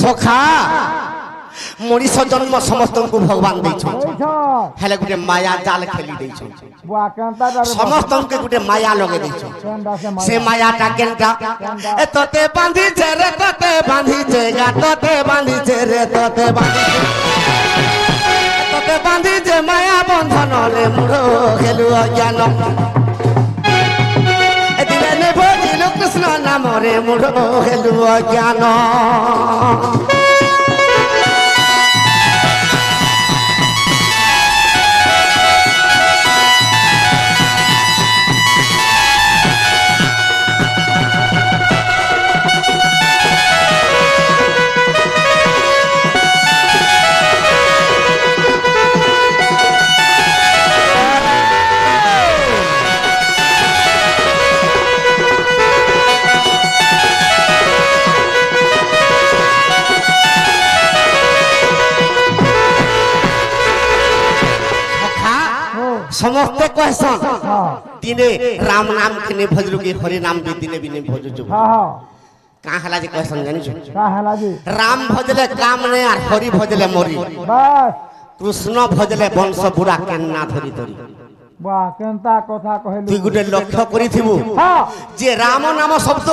सखा मनीष जन्म समस्त को भगवान हेले गुटे माया जाल खेली समस्त के गुटे माया लगे से माया टा केनटा ए तते बांधी छे रे तते बांधी छे गा तते बांधी छे रे तते बांधी छे माया बंधन ले मुड़ो खेलु अज्ञान ए दिले ने भजिलु कृष्ण नाम रे मुड़ो खेलु अज्ञान समस्ते कहसन दिने राम नाम के भजलु के हरि नाम भी दिने बिने भजु का हला जे कहसन जानि छु का हला जी राम भजले काम ने और हरि भजले मरी बस कृष्ण भजले वंश बुरा केन्ना धरि धरि वाह केनता कथा कहलु तू गुटे लक्ष्य करिथिबु जे राम नाम शब्द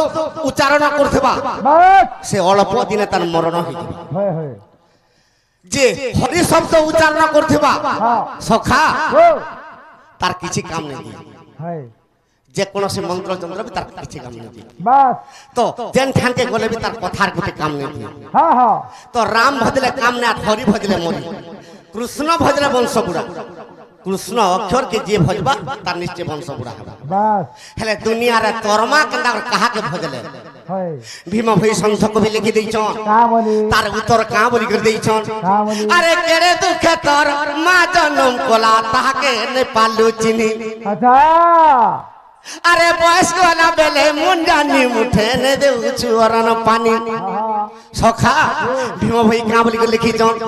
उच्चारण करथबा बस से अल्प दिने तार मरण होई होय होय जे हरि शब्द उच्चारण करथबा सखा तार किछि काम नहीं है जे कोनोसी मंत्र चंद्र भी तार किछि काम नहीं बस तो जेन ठान के गले भी तार कथार गुटे काम नहीं हां हां तो राम भजले काम ने हरि भजले मरी कृष्ण भजले वंश बुरा कृष्ण अक्षर के जे भजबा तार निश्चय वंश बुरा होबा बस हेले दुनिया रे तोरमा केंदा कहा के भजले है भीम भई संथक भी लिखि दैछन का बोली तार उत्तर का बोली कर दैछन का बोली अरे केरे दुख तोर मा जनम कोला ताके ने पालु चिनी अच्छा अरे बयस वाला बेले मुंडानी मुठे ने देउ चुरन पानी सखा भीम भई का बोली कर लिखि जन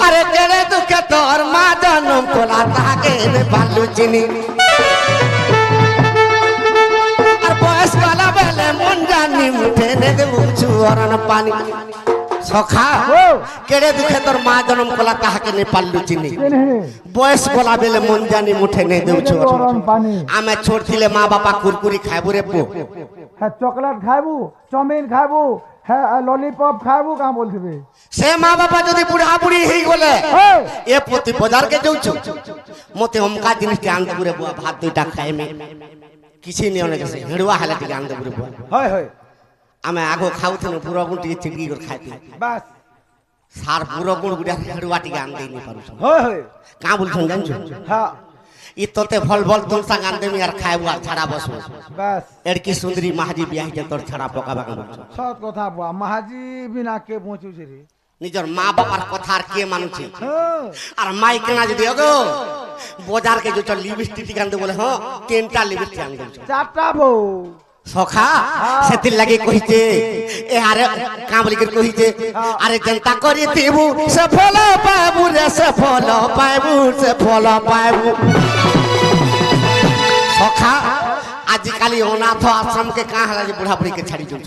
अरे केरे दुख तोर मा जनम कोला ताके ने पालु चिनी बयस वाला बेले मुंडानी मुठे ने देउ चुरन पानी सखा केड़े दुखे तोर मां जन्म कला ताहा के ने पालु चिनी बयस गला बेले मुंडानी मुठे ने देउ चुरन पानी आमे छोड़थिले मां बापा कुरकुरी खाइबु रे पो है चॉकलेट खाइबु चाउमिन खाइबु है लॉलीपॉप खाइबु का बोलथिबे से मां बापा जदी बुढ़ा बुढ़ी हेई गेले ए पोती बाजार के जाउछु मते हमका जिनिस के आन पुरे बुआ भात दुटा खाए में किछि नै ओने के हेडुआ हाले के आन पुरे बुआ होय होय आमे आगो खाउथनु पुरा गुटी चिड़गी कर खाइती बस सार पुरा गुड़ गुडा हेडुआ टी आन देई नै पारुछ होय होय का बोलछन जानछु हां ई तोते भल भल तुम संग आन देमी यार खाइबु आ छाड़ा बसु बस एड़की सुंदरी महाजी बियाह के तोर छाड़ा पकाबा के सत कथा बुआ महाजी बिना के पहुंचू छे रे निजर मां बापार कथार के मानुछि আর মাই কেনা যদি ওগো বাজার के जो चल लिपस्टिक कान दे बोले हां तीनटा लिपस्टिक आन दे चारटा बो सखा सेति लागि कहिते ए आरे का बोली कर कहिते अरे जनता करी देबू से फल पाबू रे से फल पाबू से फल पाबू सखा आज काली अनाथ आश्रम के का हला जे बुढ़ा बुढ़ी के छाड़ी जों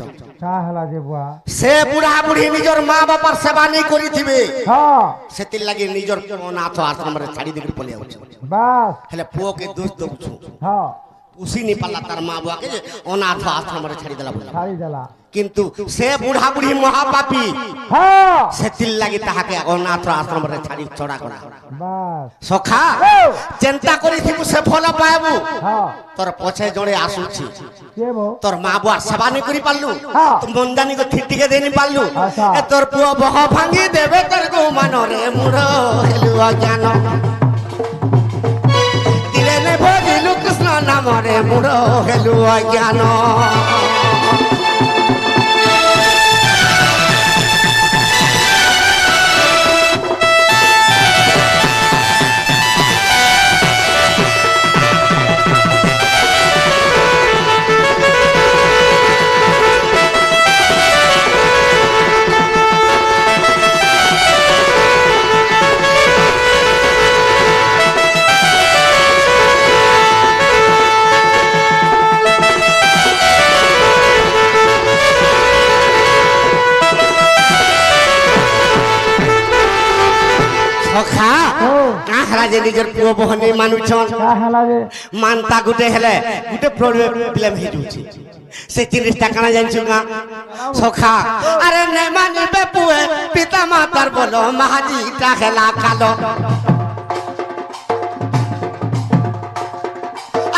का हला जे बुआ से बुढ़ा बुढ़ी निजर मां बापार सेवा नहीं करी थिबे हां सेति लागि निजर अनाथ आश्रम रे छाड़ी देकर पले आउ बस हेले पुओ के दोस्त दउछु हां उसी नहीं पाला तार मां बुआ के जे अनाथ आश्रम रे छाड़ी देला बोला छाड़ी देला किंतु से बुढ़ा बुढ़ी महापापी हां सेतिल लागि ताहा के अनाथ आश्रम रे छाड़ी छोड़ा करा बस सखा चिंता करी थी से फल पाएबू हां तोर पछे जड़े आसुछि के बो तोर मां बुआ सेवा नहीं करी पाललू हाँ। तुम मंदानी को ठीक ठीक देनी पाललू अच्छा। ए तोर पुओ बह भांगी देबे कर गो मानो रे मुरो हेलु अज्ञान दिले ने भजिलु कृष्ण नाम रे मुरो हेलु अज्ञान সখা কাহরা যে নিজের পুଅ বহনি মানুছন কা হেলা যে মানতা গুটে হেলে গুটে প্রবলেম হেজুছি সে জিনিসটা কানা জানছু না সখা আরে নে মানিবে পুয়ে পিতা মাতার বলো মাহাজিটা হেলা কালো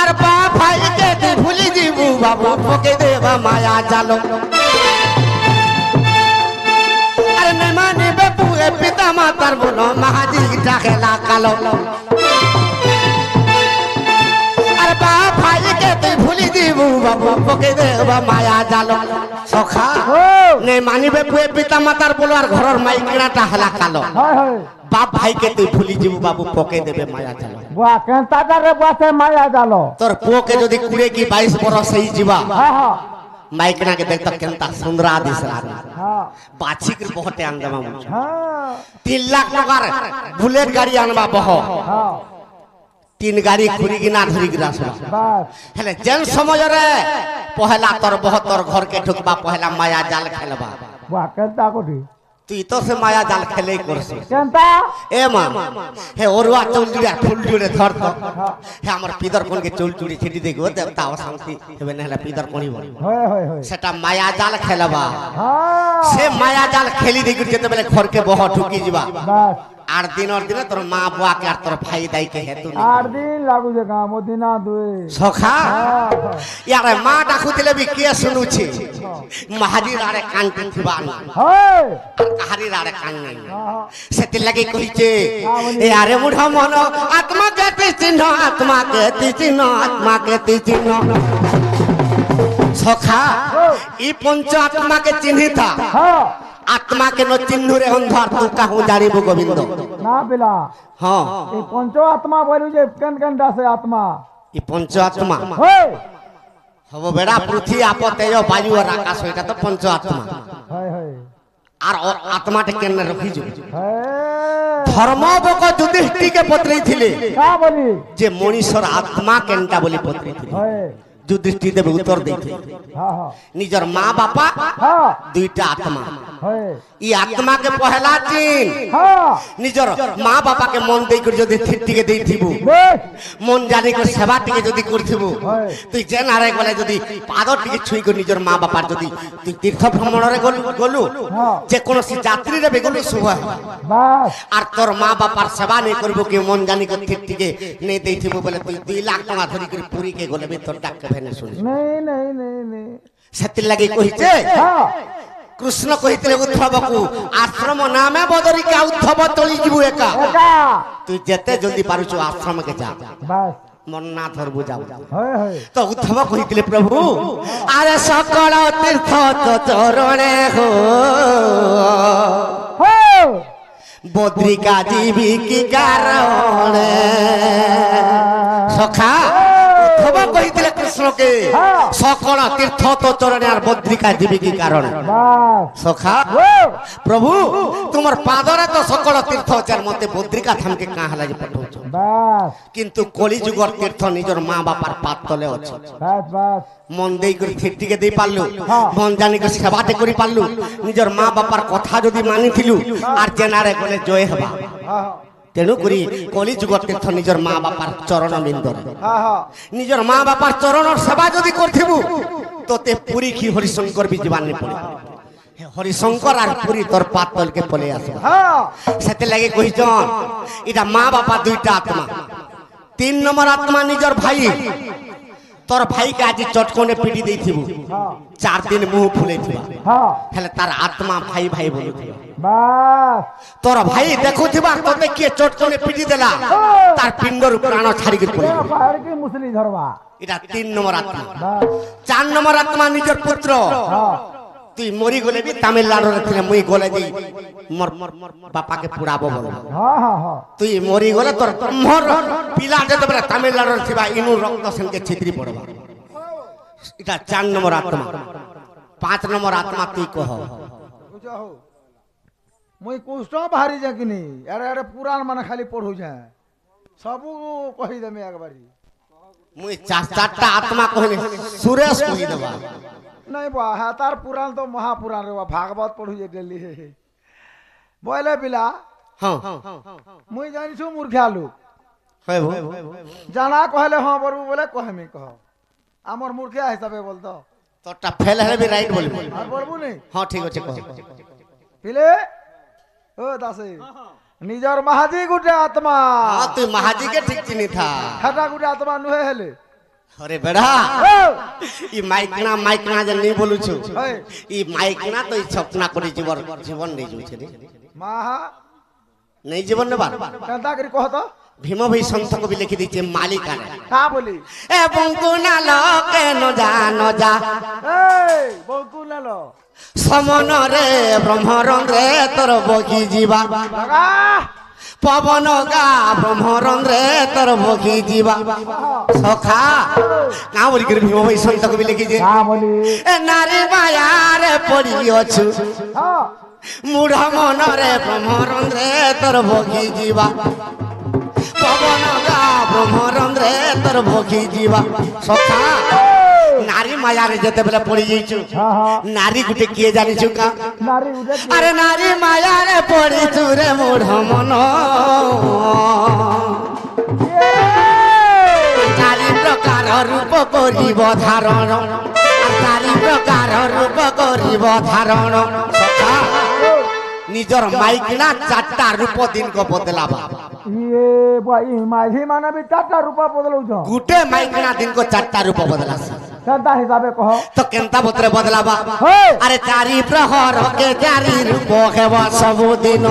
আর বা ভাইকে তুই ভুলি দিবু বাবু পকে দেবা মায়া জালো আরে নে মানিবে পুয়ে পিতা মাতার বলো মাহাজিটা হেলা কালো আর বা ভাইকে তুই ভুলি দিবু বাবু পকে দেবা মায়া জালো সখা নে মানিবে পুয়ে পিতা মাতার বলো আর ঘরের মাইকিনাটা হেলা কালো হয় হয় বাপ ভাইকে তুই ভুলি যাবু বাবু পকে দেবে মায়া জালো বুয়া কেনতাটারে বুয়াতে মায়া জালো তোর পুଅকে যদি 20 কি 22 বরস ହେଇ ଯିବା হ্যাঁ হ্যাঁ মাইকনাকে দেখত কেনতা সুন্দরা দিসরা হ্যাঁ বাছিক বহতে আনবা মুছ হ্যাঁ 3 লাখ টাকার বুলেট গাড়ি আনবা বহ হ্যাঁ 3 গাড়ি খুরি কিনা ধরি গিরা আসবা বাস হেলে যেন সমୟରେ পহলা তোর বহ তোর ঘর কে ঢুকবা পহলা মায়া জাল খেলবা বুয়া কেনতা কোটি তুই তো সে মায়া জাল খেলেই করছিস কেনতা এ মা হে ওরুয়া চুলচুড়িয়া ফুলচুড়ে ধর তো হে আমার পিদর কোনকে চুলচুড়ি ছিটি দেখো দেবতা অশান্তি হবে না হেলা পিদর পড়িব হয় হয় হয় সেটা মায়া জাল খেলবা হ্যাঁ সে মায়া জাল খেলি দেখি যেতেবেলে ঘরকে বহ ঢুকি যাবা বাস আর দিনর দিনে তোর মা বুয়াকে আর তোর ভাই দাইকে হেতু 8 দিন লাগুছে কা মদিনা দুই সখা হ্যাঁ ইয়ারে মা ডাকুଥିଲେ বি কে শুনুছি মাহাজির আরে কান টিবা হয় কাহারির আরে কান নাই হ্যাঁ সেতি লাগি কইছে এ আরে মুঢ় মন আত্মা কে চিহ্ন আত্মা কে চিহ্ন আত্মা কে চিহ্ন সখা ই পঞ্চ আত্মা কে চিহ্নিতা হ্যাঁ आत्मा के न चिन्ह रे अंधार तू कहूं जानिबो गोविंद না পেলা हां এই পঞ্চ আত্মা বলি যে কেন কেন দাসে আত্মা ई पंच आत्मा হয় हबो बेड़ा पृथ्वी आप तेज वायु और आकाश এটা তো पंच आत्मा হয় হয় আর आत्मा टे केन रखी जो হ্যাঁ धर्मबक युधिष्ठिर के पत्री थिले কা বলি जे मनीषर आत्मा केनटा बोली पत्री थिले হয় युधिष्ठिर देव उत्तर देथे হ্যাঁ হ্যাঁ निजर मां बापा হ্যাঁ दुईटा आत्मा হয় ई आत्मा के पहला चिन्ह হ্যাঁ निजर मां बापा के मन देई कर जदी थिट्टी के देइथिबु বেশ मन जानी कर सेवा टिके जदी करथिबु হয় তুই যেন আরে গলে যদি পাদর টিকে ছুঁই করে নিজের মা বাবার যদি তুই তীর্থ ভ্রমণরে গলু হ্যাঁ যে কোনসি যাত্রীরে বেগলু শুভ বাস আর তোর মা বাবার সেবা নেই করবো কি মন জানি করে ঠিক টিকে নেই দেইথিবু বলে তুই 2 লাখ টাকা ধরি করে পুরী কে গলে তোর ডাক ভেনে শুনি নেই নেই নেই নেই সেতির লাগি কইছে হ্যাঁ কৃষ্ণ কইতে উদ্ধবকু আশ্রম নামে বদরি কে উদ্ধব তলি যিবু একা একা তুই যেতে জলদি পারুছ আশ্রমকে যা বাস মন না ধরবু যাও হয় হয় তো উদ্ধব কহিলে প্রভু আরে সকল তীর্থ তো চরণে হো হয় বদ্রিকা জীবী কি কারণে সখা উদ্ধব কহিলে কৃষ্ণকে সকল তীর্থ তো চরণে আর বদ্রিকা জীবী কি কারণে বাস সখা প্রভু তোমার পাদরে তো সকল তীর্থ যার মধ্যে বদ্রিকা থামকে কাহা লাগি পঠাউছ বাস কিন্তু কলিযুগর তীর্থ নিজের মা বাবার পাদ তলে আছে বাস বাস মন দেই করে ঠিকটিকে দেই পারলু মন জানি করে সেবাতে করি পারলু নিজের মা বাবার কথা যদি মানিथिलु আর জেনারে গলে জয় হবা হ্যাঁ তেণু করি কলি যুগর তীর্থ নিজের মা বাবার চরণ বিন্দর হ্যাঁ নিজের মা বাবার চরণর সেবা যদি করথিবু তোতে পুরী কি হরিশঙ্কর বি জীবানি পড়ে হরিশঙ্কর আর পুরী তোর পাত তলকে পলে আসবা হ্যাঁ সেতে লাগে কইছন এটা মা বাবা দুইটা আত্মা 3 নম্বর আত্মা নিজের ভাই তোর ভাইকে আজি চটকনে পিটি দেইথিবু 4 দিন মুহ ফুলেইথিবা হ্যাঁ হেলে তার আত্মা ভাই ভাই বলুথিবা বাস তোর ভাই দেখুথিবা তোতে কি চটকনে পিটি দেলা তার পিণ্ডর প্রাণ ছাড়ি গিয়ে পড়ে পাহাড় কি মুসলি ধরবা এটা 3 নম্বর আত্মা বাস 4 নম্বর আত্মা নিজের পুত্র হ্যাঁ তুই মরি গলে বি তামিলনাড়ুর ছিলে মুই গলে দি মোর বাপাকে পুরাবো বল হ্যাঁ হ্যাঁ হ্যাঁ তুই মরি গলে তোর মোর পিলা যেতে বলে তামিলনাড়ুর থিবা ইনু রক্ত সেনকে ছিতরি পড়বা এটা 4 নম্বর আত্মা 5 নম্বর আত্মা তুই কহ বুঝাও মুই কুষ্ট বাহারি যাকিনি আরে আরে পুরাণ মানে খালি পড়ু যা সবু কহি দেমে একবারই মুই 4টা আত্মা কহিনি সুরেশ কহি দেবা নাই বা হ্যাঁ তার পুরাণ তো মহাপুরাণ রে ভাগবত পড়ু যে ডেলি বলে পিলা हाँ मुई जानिछु मूर्खा लोग है वो जाना कहले हाँ बरबू बोले कहमी कह आमर मूर्खा हिसाबे बोलतो তোরটা ফেল হলে বি রাইট বলবি আর বলবো নি হ্যাঁ ঠিক আছে কহ পিলে ও দাসে নিজর মাহাজি গুটে আত্মা হ্যাঁ তুই মাহাজি কে ঠিক চিনি থা খাটা গুটে আত্মা নুহে হেলে अरे बेड़ा ও ई माइकना जे नहीं बोलुछु হই ई माइकना तो ई सपना करी जीवन नहीं जुछे रे মাহা नहीं जीवन ने बात কেনতা করি কহ তো भीम भाई संत को भी लिखी दीजिए मालिकाना কা বলি ए बंकुना लोके न जा এই বউকু লালো समन रे ब्रह्मरंद्रे तोर बगी जीवा লাগা पवन गा ब्रह्मरंद्रे तोर बगी जीवा सखा का बोली कर भीम भाई संत को भी लिखी दीजिए কা বলি ए नारी माया रे पड़ी अछु হ্যাঁ मूढ़ मन रे ब्रह्मरंद्रे तोर बगी जीवा पवन गा ब्रह्मरंद्रे तोर बगी जीवा सखा नारी माया रे जते बेले पड़ी जाइछु হ্যাঁ হ্যাঁ नारी गुटे किए जानिछु का নারী উঠে अरे नारी माया रे पड़ी चुरे मूढ़ मन चारि प्रकार रूप करिब धारण चारि प्रकार रूप करिब धारण सखा निजर माइकना चारटा रूप दिन को बदलावा ইয়ে ভাই মাঝি মানে বি 4টা রূপা বদলাউছ गुटे माइकना दिन को चारटा रूप बदलास কেনতা হিসাবে কহ तो केनता बतरे बदलावा हे अरे चारि प्रहर के चारि रूप हेबा सब दिन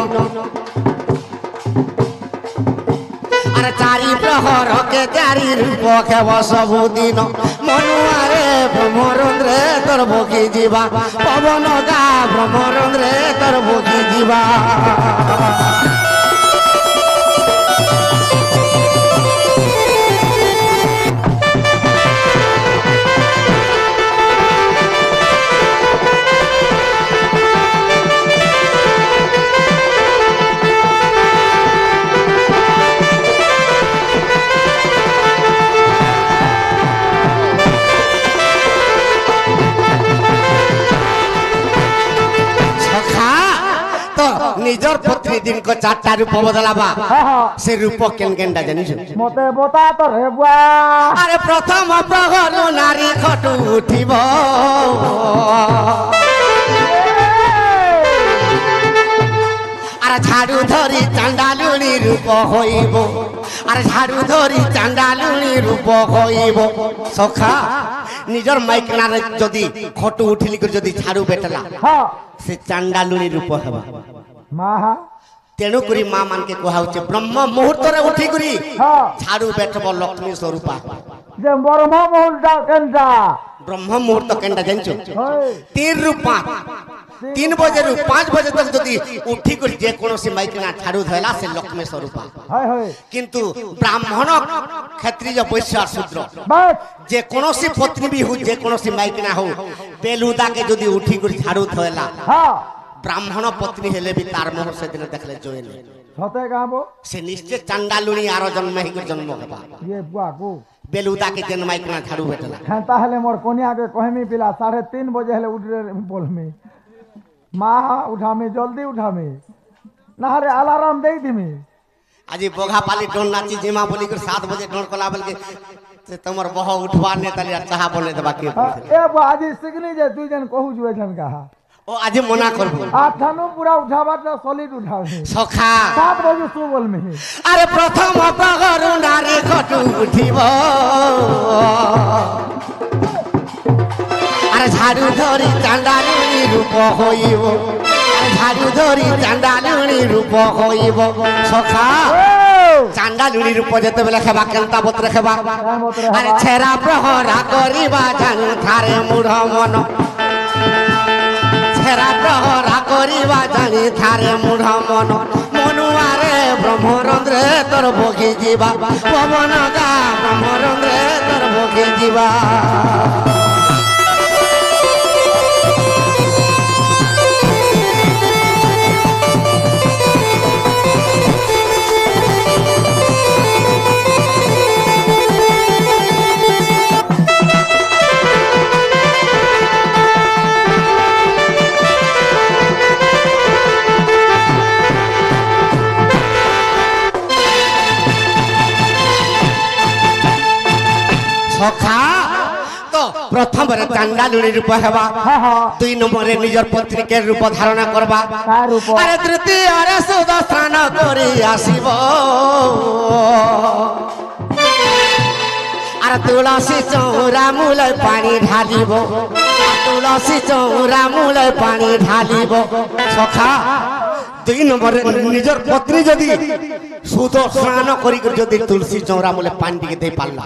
अरे चारि प्रहर के चारि रूप हेबा सब दिन मनुआरे ब्रह्मरंद्रे तोर भोगी जीवा पवन गा ब्रह्मरंद्रे तोर भोगी जीवा सखा तो निजर पत्नी दिन को चारटा रूप बदलावा হ্যাঁ হ্যাঁ से रूप केन केनटा जानिस মতে বতা তো রে বুয়া अरे प्रथम प्रहर नारी खटु उठिब अरे झाड़ू धरी चांडालुणी रूप होइब अरे झाड़ू धरी चांडालुणी रूप होइब सखा निजर माइकना रे जदी खटु उठिली कर जदी झाड़ू बेटला হ্যাঁ से चांडालुणी रूप हेबा মাহা तेणु करी मां मान के कहाउचे ब्रह्म मुहूर्त रे उठी करी হ্যাঁ झाड़ू बेटब लक्ष्मी स्वरूपा যে বর্ম মহুলটা কেনতা ब्रह्म मुहूर्त केनटा जानछो হই 3 रू 5 3 बजे रू 5 बजे तक जदी उठी कर जे कोनोसी माइकना झाड़ू धैला से लक्ष्मी स्वरूपा হয় হয় किंतु ब्राह्मण क्षत्रिय वैश्य शूद्र বাস जे कोनोसी पत्नी भी हो जे कोनोसी माइकना हो बेलुदा के जदी उठी कर झाड़ू धैला হ্যাঁ ब्राह्मण पत्नी हेले भी तार मोह से दिन देखले जोइन সতে গাবো से निश्चय चांडालुणी आरो जन्म ही कर जन्म हेबा ইয়ে বুয়া কো बेलुदा के जन्म माइकना झाड़ू बेटला হ্যাঁ তাহলে মোর কনিয়াকে কহমি পিলা 3:30 বজে হলে উঠরে বলমি মা উঠামি জলদি উঠামি না রে अलार्म দেই দিমি आज बोघा पाली डोन नाची जिमा बोली कर 7 बजे डोन कोला बोल के से तमर बह उठवा ने तली चाहा बोले दबा के এ বাজি সিগনি যে তুই যেন কহু জুয়ে যেন কাহা ओ आज मना करबो আঠানো পুরা উঠাবাটা সলিড উঠাবি सखा 7 বজে সু বলমি अरे प्रथम प्रहर नारी खटु उठिब अरे झाड़ू धरी चांडालुणी रूप होइब अरे झाड़ू धरी चांडालुणी रूप होइब सखा चांडालुणी रूप जते बेले खेबा केनता बतरे खेबा अरे छेरा प्रहरा करिबा जानू थारे मूढ़ मन छेरा प्रहरा करिबा जानी थारे मूढ़ मन मनुआरे ब्रह्मरंद्रे तोर भोगी जीवा पवन गा ब्रह्मरंद्रे तोर भोगी जीवा সখা তো প্রথমরে চান্ডালুনি রূপ হেবা, 2 নম্বরে নিজের পত্রিকের রূপ ধারণা করবা, আরে তৃতীয়রে সুদর্শন করি আসিব, আর তুলসী চৌরা মূলে পানি ঢালিব, তুলসী চৌরা মূলে পানি ঢালিব। সখা 2 নম্বরে নিজের পত্নী যদি সুদর্শন করি যদি তুলসী চৌরা মূলে পানি টিকে দেই পারলা,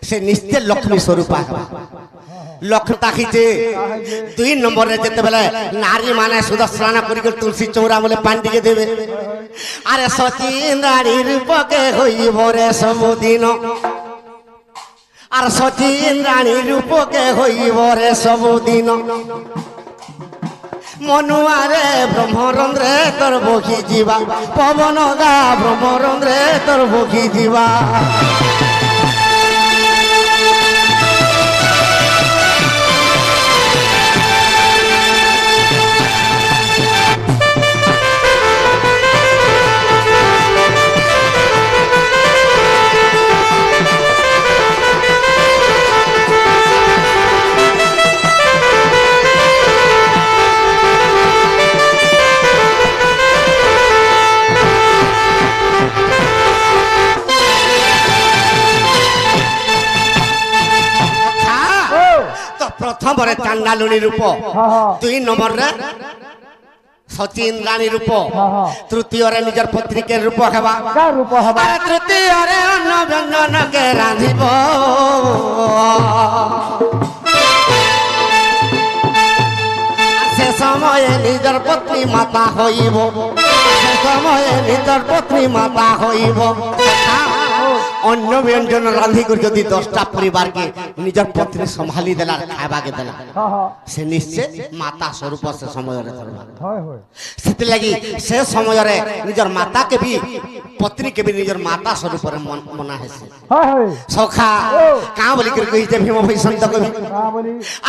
সে নিশ্চয় লক্ষ্মী স্বরূপ লক্ষ্য তাকিছে। 2 নম্বরে যেতে বেলে নারী মানে সুদর্শন করি তুলসী চৌরা মূলে পানি টিকে দেবে, আরে সচিন রানীর রূপকে হইব রে ସବୁদিন, আর সচিন রানীর রূপকে হইব রে ସବୁদিন। মনুয়ারে ব্রহ্মরন্ধ্রে তোর বহি ଯିବା, পবন গা ব্রহ্মরন্ধ্রে তোর বহি ଯିବା। প্রথমরে চান্ডালুনি রূপ, 2 নম্বরে সচিন রানী রূপ, তৃতীয়রে নিজের পত্রিকের রূপ হেবা, তৃতীয়রে অন্ন ব্যঞ্জনকে রাঁধিব, সে সময়ে নিজের পত্নী মাতা হইব, সে সময়ে নিজের পত্নী মাতা হইব। অন্য ব্যঞ্জন রাঁধি করে যদি 10টা পরিবারকে নিজের পত্নী সম্ভালি দেলা খাইবাকে দেলা, সে নিশ্চয় মাতা স্বরূপ সে সমୟରେ ধরবা। ସେଥିଲାଗି ସେ ସମୟରେ ନିଜର ମାତାକେ ବି ପତ୍ନୀକେ ବି ନିଜର ମାତା ସ୍ୱରୂପରେ ମନା ହେସି। ସଖା କାଁ ବୋଲିକରି କହିଛେ ଭୀମ ଭୈସନ୍ତ କବି,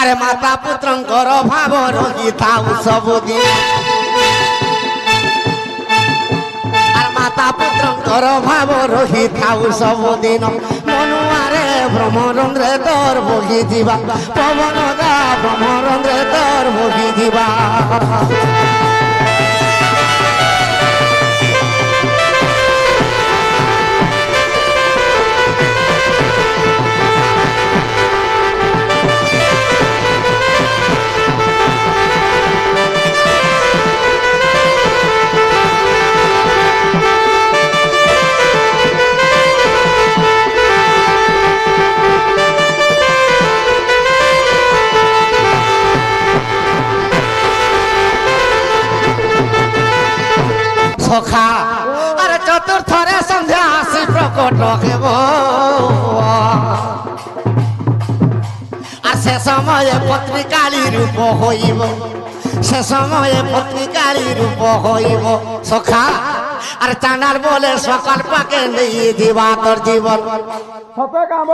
ଆରେ ମାତା ପୁତ୍ରଙ୍କର ଭାବ ରହିଥାଉ ସବୁଦିନ, মাতা পুত্রଙ୍କର ভাব ରହିଥାଉ ସବୁଦିନ, ମନୁଆରେ ବ୍ରହ୍ମରନ୍ଧ୍ରେ ତୋର ବହି ଯିବା, ପବନ ଗା ବ୍ରହ୍ମରନ୍ଧ୍ରେ ତୋର ବହି ଯିବା। সখা আরে চতুর্থরে সন্ধ্যা আসি প্রকট হেব, আর সে সময়ে পত্রিকালী রূপ হইব, সে সময়ে পত্রিকালী রূপ হইব। সখা আর চানার বলে সকাল পাকে নেই দিবা তোর জীবন, সতে কাম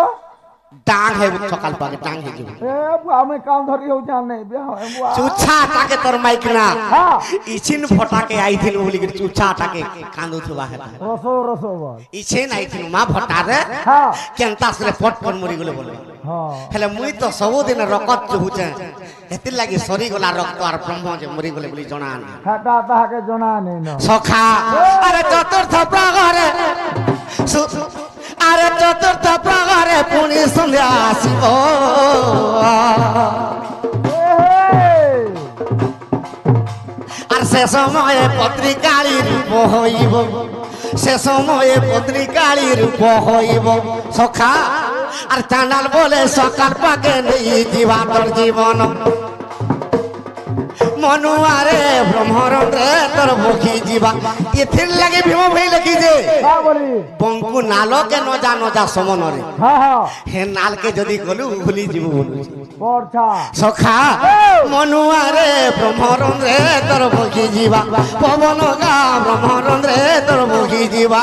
ডাং হে সকাল পাকে ডাং হে জীবন, এ বুয়া আমি কাম ধরি হউ জানে বুয়া চুচ্ছা তাকে তোর মাইক না ইছিন ফটাকে আইছিল বলি কি চুচ্ছা তাকে কান্দুথবা হেলা রসো রসো বল ইছিন আইছিল মা ফটারে কেনতা সরে ফট ফট মরি গলে বলে, হেলে মুই তো ସବୁদিন রকত চুহুচে, হেতির লাগি সরি গলা রক্ত আর ব্রহ্ম যে মরি গলে বলি জনা না, খাটা তাহাকে জনা নেই না। সখা আরে চতুর্থ প্রহরে আরে চতুর্থ প্রহরে পুনি সন্ধ্যা আসিব, আর সে সময়ে পত্রিকালী রূপ হইব, সে সময়ে পত্রিকালী রূপ হইব। সখা আর চাঁদাল বলে সকাল পাকে নেই দিবা তোর জীবন, মনুয়ারে ব্রহ্মরন্ধ্রে তোর বহি ଯିବା। এথির লাগি ভীম ভাই লিখিছে বঙ্কু নালকে নজা নজা সমনরে, হে নালকে যদি গলু ভুলি যাব বলু সখা, মনুয়ারে ব্রহ্মরন্ধ্রে তোর বহি ଯିବା, পবন গা ব্রহ্মরন্ধ্রে তোর বহি ଯିବା।